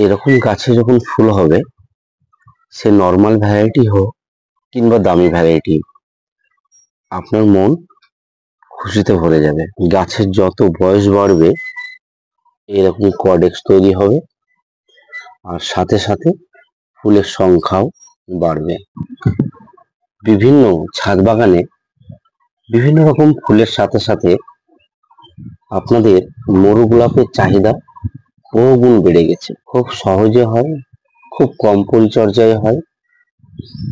এরকম গাছে যখন ফুল হবে, সে নর্মাল ভ্যারাইটি হোক কিংবা দামি ভ্যারাইটি, আপনার মন খুশিতে ভরে যাবে। গাছের যত বয়স বাড়বে এরকম কডেক্স তৈরি হবে, আর সাথে সাথে ফুলের সংখ্যাও বাড়বে। বিভিন্ন ছাদ বাগানে বিভিন্ন রকম ফুলের সাথে সাথে আপনাদের মরু গোলাপের চাহিদা বহুগুণ বেড়ে গেছে। খুব সহজে হয়, খুব কম পরিচর্যায় হয়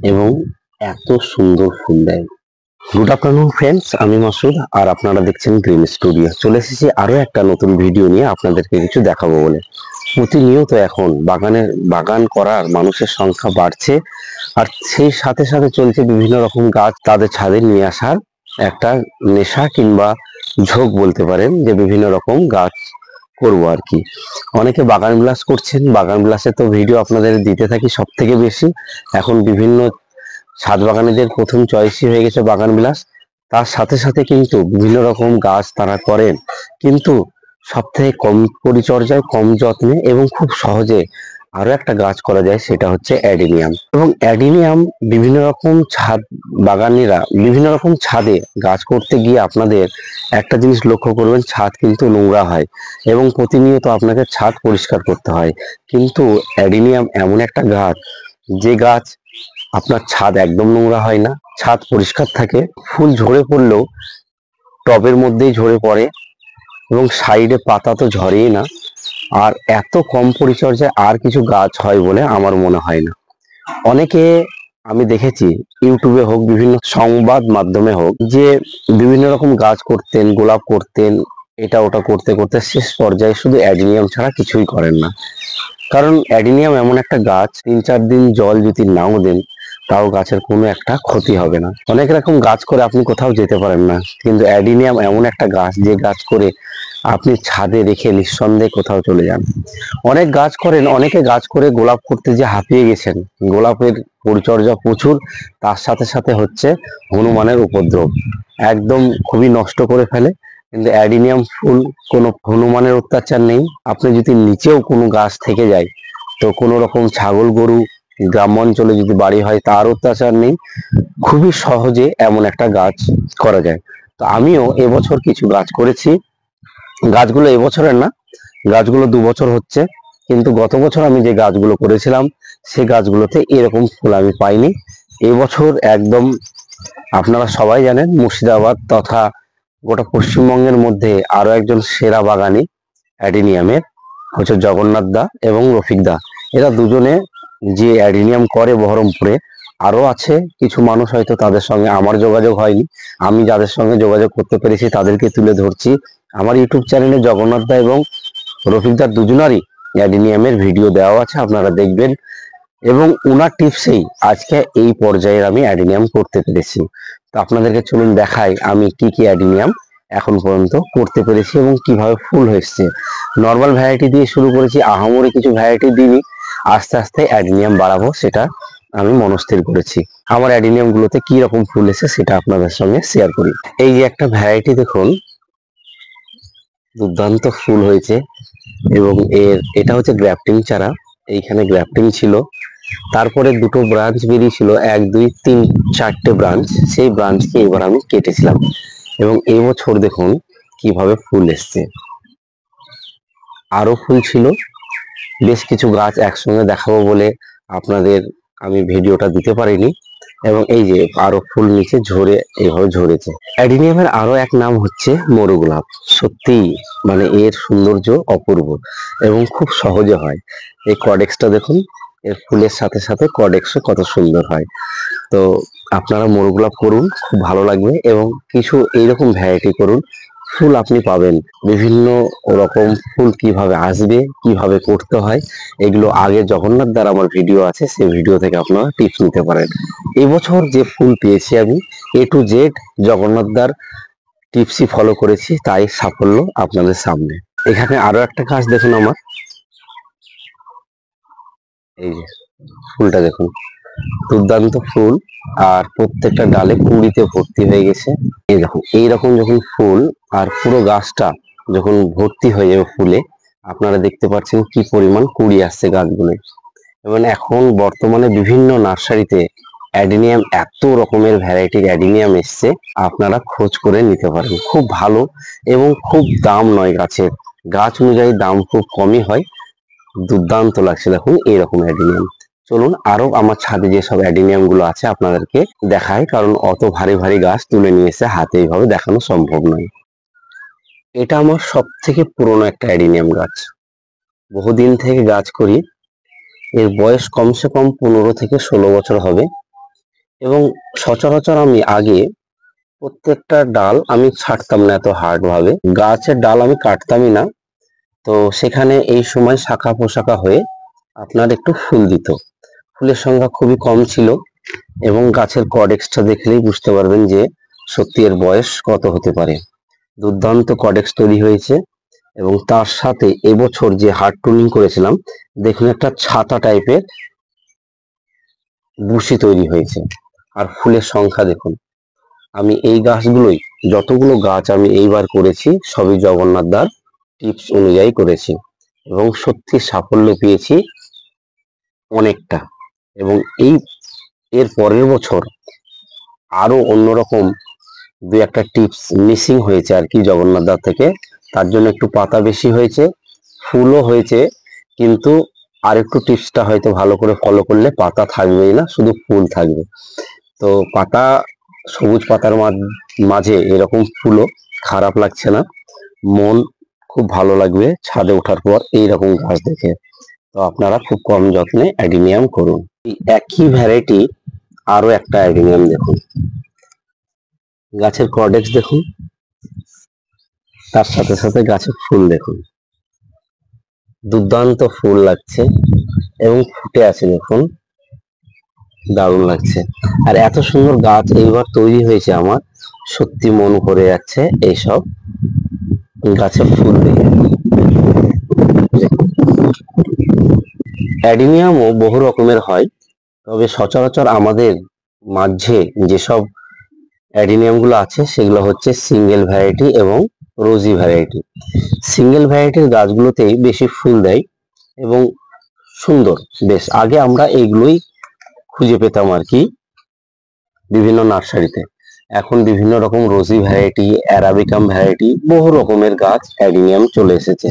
এবং এত সুন্দর ফুল দেয়। গুড আফটারনুন ফ্রেন্ডস, আমি মাসুদ আর আপনারা দেখছেন গ্রিন স্টুডিও। চলে এসেছি আরো একটা নতুন ভিডিও নিয়ে আপনাদেরকে কিছু দেখাবো বলে। প্রতিনিয়ত এখন বাগান করার মানুষের সংখ্যা বাড়ছে, আর সেই সাথে সাথে চলছে বিভিন্ন রকম গাছ তাদের ছাদে নিয়ে আসার একটা নেশা কিংবা ঝোঁক বলতে পারেন, যে বিভিন্ন রকম গাছ করবো আর কি। অনেকে বাগান বিলাস করছেন, বাগান বিলাসের তো ভিডিও আপনাদের দিতে থাকি সব থেকে বেশি। এখন বিভিন্ন ছাদ বাগানীদের প্রথম চয়েসই হয়ে গেছে বাগান বিলাস। তার সাথে সাথে কিন্তু বিভিন্ন রকম গাছ তারা করেন, কিন্তু সব থেকে কম পরিচর্যায়, কম যত্নে এবং খুব সহজে আরো একটা গাছ করা যায়, সেটা হচ্ছে অ্যাডিনিয়াম। এবং অ্যাডিনিয়াম বিভিন্ন রকম ছাদ বাগানিরা বিভিন্ন রকম ছাদে গাছ করতে গিয়ে আপনাদের একটা জিনিস লক্ষ্য করবেন, ছাদ কিন্তু নোংরা হয় এবং প্রতিনিয়ত আপনাকে ছাদ পরিষ্কার করতে হয়। কিন্তু অ্যাডিনিয়াম এমন একটা গাছ, যে গাছ আপনার ছাদ একদম নোংরা হয় না, ছাদ পরিষ্কার থাকে। ফুল ঝরে পড়লেও টবের মধ্যেই ঝরে পড়ে এবং সাইডে পাতা তো ঝরেই না। আর এত কম পরিচর্যায় আর কিছু গাছ হয় বলে আমার মনে হয় না। অনেকে আমি দেখেছি ইউটিউবে হোক, বিভিন্ন সংবাদ মাধ্যমে হোক, যে বিভিন্ন রকম গাছ করতেন, গোলাপ করতেন, এটা ওটা করতে করতে শেষ পর্যায়ে শুধু অ্যাডিনিয়াম ছাড়া কিছুই করেন না। কারণ অ্যাডিনিয়াম এমন একটা গাছ, 3-4 দিন জল যদি নাও দেন তাও গাছের কোনো একটা ক্ষতি হবে না। অনেক রকম গাছ করে আপনি কোথাও যেতে পারেন না, কিন্তু অ্যাডিনিয়াম এমন একটা গাছ, যে গাছ করে আপনি ছাদে রেখে নিঃসন্দেহে কোথাও চলে যান। অনেক গাছ করেন, অনেকে গাছ করে গোলাপ করতে যে হাঁপিয়ে গেছেন। গোলাপের পরিচর্যা প্রচুর, তার সাথে সাথে হচ্ছে হনুমানের উপদ্রব, একদম খুবই নষ্ট করে ফেলে। কিন্তু অ্যাডিনিয়াম ফুল কোনো হনুমানের অত্যাচার নেই। আপনি যদি নিচেও কোনো গাছ থেকে যায়, তো কোনো রকম ছাগল গরু, গ্রাম অঞ্চলে যদি বাড়ি হয়, তার অত্যাচার নেই। খুবই সহজে এমন একটা গাছ করা যায়। তো আমিও এবছর কিছু গাছ করেছি। গাছগুলো এবছরের না, গাছগুলো 2 বছর হচ্ছে, কিন্তু গত বছর আমি যে গাছগুলো করেছিলাম সেই গাছগুলোতে এরকম ফুল আমি পাইনি। এবছর একদম, আপনারা সবাই জানেন, মুর্শিদাবাদ তথা গোটা পশ্চিমবঙ্গের মধ্যে আরো একজন সেরা বাগানি অ্যাডিনিয়ামের হচ্ছে জগন্নাথ দা এবং রফিক দা। এরা দুজনে যে অ্যাডিনিয়াম করে বহরমপুরে। আরো আছে কিছু মানুষ, হয়তো তাদের সঙ্গে আমার যোগাযোগ হয়নি। আমি যাদের সঙ্গে যোগাযোগ করতে পেরেছি তাদেরকে তুলে ধরছি। আমার ইউটিউব চ্যানেলে জগন্নাথ দা এবং রফিক দার দুজনারই অ্যাডিনিয়ামের ভিডিও দেওয়া আছে, আপনারা দেখবেন। এবং ওনার টিপসেই আজকে এই পর্যায়ে আমি অ্যাডিনিয়াম করতে পেরেছি। তো আপনাদেরকে চলুন দেখাই আমি কি কি অ্যাডিনিয়াম এখন পর্যন্ত করতে পেরেছি এবং কিভাবে ফুল হয়েছে। নর্মাল ভ্যারাইটি দিয়ে শুরু করেছি, আহামরি কিছু ভ্যারাইটি দিইনি। আস্তে আস্তে অ্যাডিনিয়াম বাড়াবো, সেটা আমি মনস্থির করেছি। আমার অ্যাডিনিয়াম গুলোতে কি রকম ফুল এসে সেটা আপনাদের সঙ্গে শেয়ার করি। এই যে একটা ভ্যারাইটি দেখুন, দুর্দান্ত ফুল হয়েছে। এবং এটা হচ্ছে গ্রাফটিং চারা। এইখানে গ্রাফটিং ছিল, তারপরে দুটো ব্রাঞ্চ বেরিয়েছিল, 1 2 3 4টে ব্রাঞ্চ। সেই ব্রাঞ্চকে এবার আমি কেটেছিলাম এবং এবছর দেখুন কিভাবে ফুল এসছে। আরো ফুল ছিল, বেশ কিছু গাছ একসঙ্গে দেখাবো বলে আপনাদের আমি ভিডিওটা দিতে পারিনি। এবং এই যে আরো ফুল নিচে ঝরে এইভাবে ঝরেছে। অ্যাডিনিয়ামের আরো এক নাম হচ্ছে মরু গোলাপ। সত্যি মানে এর সৌন্দর্য অপূর্ব এবং খুব সহজে হয়। এই কডেক্সটা দেখুন, এর ফুলের সাথে সাথে কডেক্সও কত সুন্দর হয়। তো আপনারা মরু গোলাপ করুন, খুব ভালো লাগবে। এবং কিছু এইরকম ভ্যারাইটি করুন, ফুল আপনি পাবেন। বিভিন্ন রকম ফুল কিভাবে আসবে, কিভাবে করতে হয়, এগুলো আগে জগন্নাথ দার আমার ভিডিও আছে, সেই ভিডিও থেকে আপনারা টিপস নিতে পারেন। এবছর যে ফুল পেয়েছি আমি A to Z জগন্নাথ দার টিপসই ফলো করেছি, তাই সাফল্য আপনাদের সামনে। এখানে আরো একটা গাছ দেখুন আমার, এই যে ফুলটা দেখুন, দুর্দান্ত ফুল। আর প্রত্যেকটা ডালে কুঁড়িতে ভর্তি হয়ে গেছে। এই দেখুন, এইরকম যখন ফুল আর পুরো গাছটা যখন ভর্তি হয়ে যাবে ফুলে, আপনারা দেখতে পাচ্ছেন কি পরিমাণ কুড়ি আসছে গাছগুলো। এবং এখন বর্তমানে বিভিন্ন নার্সারিতে অ্যাডিনিয়াম, এত রকমের ভ্যারাইটির অ্যাডিনিয়াম এসছে, আপনারা খোঁজ করে নিতে পারেন। খুব ভালো এবং খুব দাম নয় গাছের, গাছ অনুযায়ী দাম খুব কমই হয়। দুর্দান্ত লাগছে দেখুন এইরকম অ্যাডিনিয়াম। চলুন আরো আমার ছাদে যেসব অ্যাডিনিয়াম গুলো আছে আপনাদেরকে দেখায়, কারণ অত ভারী ভারী গাছ তুলে নিয়ে এসে হাতে এইভাবে দেখানো সম্ভব নয়। এটা আমার সব থেকে পুরনো একটা অ্যাডিনিয়াম গাছ, বহুদিন থেকে গাছ করি। এর বয়স কমসে কম 15 থেকে 16 বছর হবে। এবং সচরাচর আমি আগে প্রত্যেকটা ডাল আমি ছাঁটতাম না এত হার্ড ভাবে, গাছের ডাল আমি কাটতামই না। তো সেখানে এই সময় শাখা পোশাখা হয়ে আপনার একটু ফুল দিত। ফুলের সংখ্যা খুবই কম ছিল এবং গাছের কডেক্সটা দেখলেই বুঝতে পারবেন যে সত্যি এর বয়স কত হতে পারে। দুর্দান্ত কডেক্স তৈরি হয়েছে। এবং তার সাথে এবছর যে হার্ড টুনিং করেছিলাম, দেখুন একটা ছাতা টাইপের বুশি তৈরি হয়েছে। আর ফুলের সংখ্যা দেখুন। আমি এই গাছগুলোই, যতগুলো গাছ আমি এইবার করেছি সবই জগন্নাথ দার টিপস অনুযায়ী করেছি এবং সত্যি সাফল্য পেয়েছি অনেকটা। এবং এর পরের বছর আরো অন্যরকম দু একটা টিপস মিসিং হয়েছে আর কি জগন্নাথ দার থেকে, তার জন্য একটু পাতা বেশি হয়েছে, ফুলও হয়েছে। কিন্তু আরেকটু টিপসটা হয়তো ভালো করে ফলো করলে পাতা থাকবেই না, শুধু ফুল থাকবে। তো পাতা, সবুজ পাতার মাঝে এরকম ফুলও খারাপ লাগছে না, মন খুব ভালো লাগবে ছাদে ওঠার পর এইরকম গাছ দেখে। তো আপনারা খুব কম যত্নে অ্যাডিনিয়াম করুন। এই একই ভ্যারাইটি আরো একটা অ্যাডিনিয়াম দেখুন, গাছের কর্ডেক্স দেখুন, তার সাথে সাথে গাছের ফুল দেখুন, দুর্দান্ত ফুল লাগছে এবং ফুটে আছে দেখুন, দারুণ লাগছে। আর এত সুন্দর গাছ এইবার তৈরি হয়েছে আমার, সত্যি মন ভরে যাচ্ছে এইসব গাছে ফুল দেখে। অ্যাডিনিয়ামও বহু রকমের হয়, তবে সচরাচর আমাদের মাঝে যেসব অ্যাডিনিয়াম গুলো আছে সেগুলো হচ্ছে সিঙ্গেল ভ্যারাইটি এবং রোজি ভ্যারাইটি। সিঙ্গেল ভ্যারাইটির গাছগুলোতেই বেশি ফুল দেয় এবং সুন্দর বেশ। আগে আমরা এইগুলোই খুঁজে পেতাম আর কি বিভিন্ন নার্সারিতে। এখন বিভিন্ন রকম রোজি ভ্যারাইটি, অ্যারাবিকাম ভ্যারাইটি, বহু রকমের গাছ অ্যাডিনিয়াম চলে এসেছে।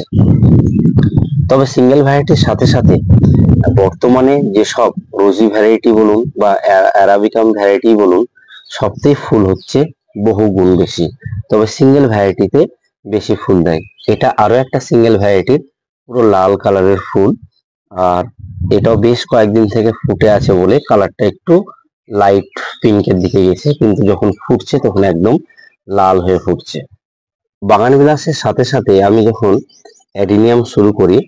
তবে সিঙ্গেল ভ্যারাইটির সাথে সাথে বর্তমানে যেসব রোজি ভ্যারাইটি বলুন বা অ্যারাবিকাম ভ্যারাইটি বলুন, সবতেই ফুল হচ্ছে বহু গুণ বেশি। তবে সিঙ্গেল ভ্যারাইটিতে বেশি ফুল দেয়। এটা আরো একটা সিঙ্গেল ভ্যারাইটির, পুরো লাল কালারের ফুল। আর এটাও বেশ কয়েকদিন থেকে ফুটে আছে বলে কালারটা একটু লাইট পিঙ্কের দিকে গেছে, কিন্তু যখন ফুটছে তখন একদম লাল হয়ে ফুটছে। বাগান বিলাসের সাথে সাথে আমি যখন অ্যাডিনিয়াম শুরু করি,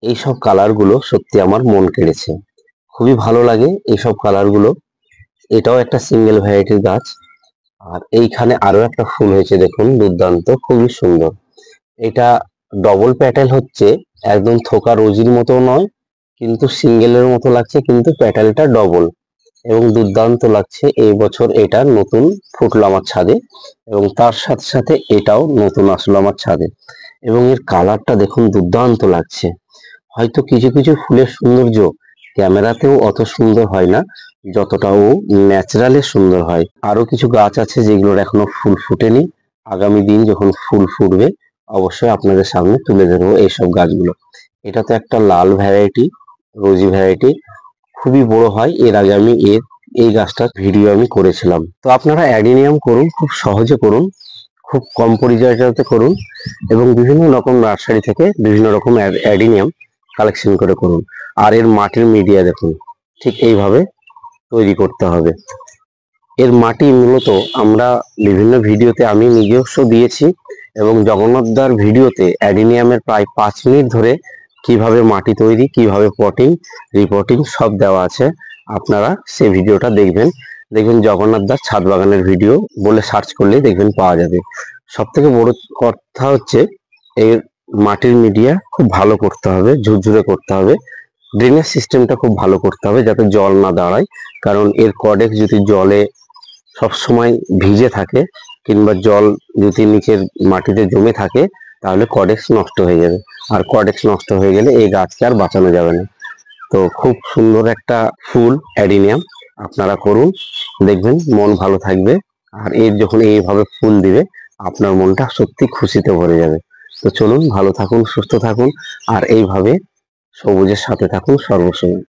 এইসব কালার গুলো সত্যি আমার মন কেড়েছে, খুবই ভালো লাগে এইসব কালার গুলো। এটাও একটা সিঙ্গেল ভ্যারাইটির গাছ। আর এইখানে আরো একটা ফুল হয়েছে দেখুন, দুর্দান্ত, খুবই সুন্দর। এটা ডবল প্যাটেল হচ্ছে, একদম থোকা রোজির মতো নয়, কিন্তু সিঙ্গেলের মতো লাগছে, কিন্তু প্যাটেলটা ডবল এবং দুর্দান্ত লাগছে। এই বছর এটা নতুন ফুটলো আমার ছাদে এবং তার সাথে সাথে এটাও নতুন আসলো আমার ছাদে। এবং এর কালারটা দেখুন, দুর্দান্ত লাগছে। হয়তো কিছু কিছু ফুলের সৌন্দর্য ক্যামেরাতেও অত সুন্দর হয় না, যতটা ও ন্যাচারালি সুন্দর হয়। আরো কিছু গাছ আছে যেগুলোর এখনো ফুল ফুটেনি, আগামী দিন যখন ফুল ফুটবে অবশ্যই আপনাদের সামনে তুলে ধরবো এইসব গাছগুলো। এটা তো একটা লাল ভ্যারাইটি, রোজি ভ্যারাইটি, খুবই বড় হয়। এর আগে আমি এই গাছটার ভিডিও আমি করেছিলাম। তো আপনারা অ্যাডিনিয়াম করুন, খুব সহজে করুন, খুব কম পরিচর্যাতে করুন এবং বিভিন্ন রকম নার্সারি থেকে বিভিন্ন রকম অ্যাডিনিয়াম কালেকশন করে করুন। আর এর মাটির মিডিয়া দেখুন, ঠিক এইভাবে তৈরি করতে হবে। এর মাটি মূলত আমরা বিভিন্ন ভিডিওতে আমি নিজস্ব দিয়েছি এবং জগন্নাথদার ভিডিওতে অ্যাডিনিয়ামের প্রায় 5 মিনিট ধরে কিভাবে মাটি তৈরি, কিভাবে পটিং, রিপোর্টিং সব দেওয়া আছে। আপনারা সেই ভিডিওটা দেখবেন, জগন্নাথদার ছাদ বাগানের ভিডিও বলে সার্চ করলেই দেখবেন, পাওয়া যাবে। সব থেকে বড় কথা হচ্ছে এর মাটির মিডিয়া খুব ভালো করতে হবে, ঝুরঝুরে করতে হবে। ড্রেনেজ সিস্টেমটা খুব ভালো করতে হবে যাতে জল না দাঁড়ায়, কারণ এর কডেক্স যদি জলে সব সময় ভিজে থাকে কিংবা জল যদি নিচের মাটিতে জমে থাকে তাহলে কডেক্স নষ্ট হয়ে যাবে, আর কডেক্স নষ্ট হয়ে গেলে এই গাছকে আর বাঁচানো যাবে না। তো খুব সুন্দর একটা ফুল অ্যাডিনিয়াম, আপনারা করুন, দেখবেন মন ভালো থাকবে। আর এর যখন এইভাবে ফুল দিবে আপনার মনটা সত্যি খুশিতে ভরে যাবে। তো চলুন, ভালো থাকুন, সুস্থ থাকুন, আর এইভাবে সবুজের সাথে থাকুন সর্বসময়।